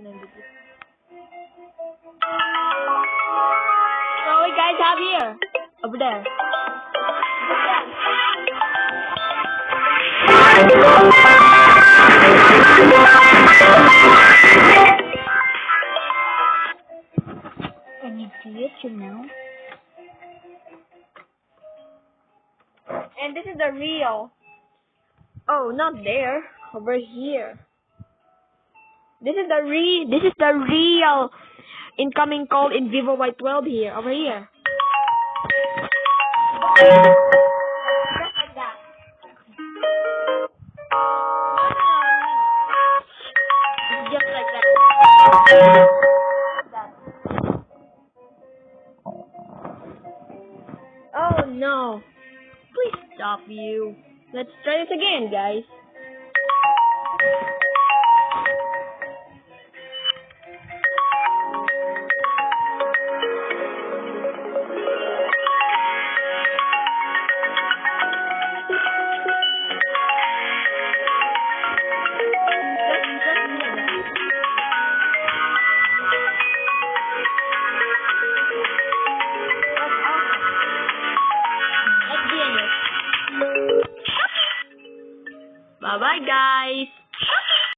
pinindot. So we guys have here. Over there. Can you see it, you know? And this is the real. Oh, not there. Over here. This is the real incoming call in Vivo Y12 here. Over here. Just like that. Just like that. Oh no. Please stop you. Let's try this again, guys. Bye bye, guys.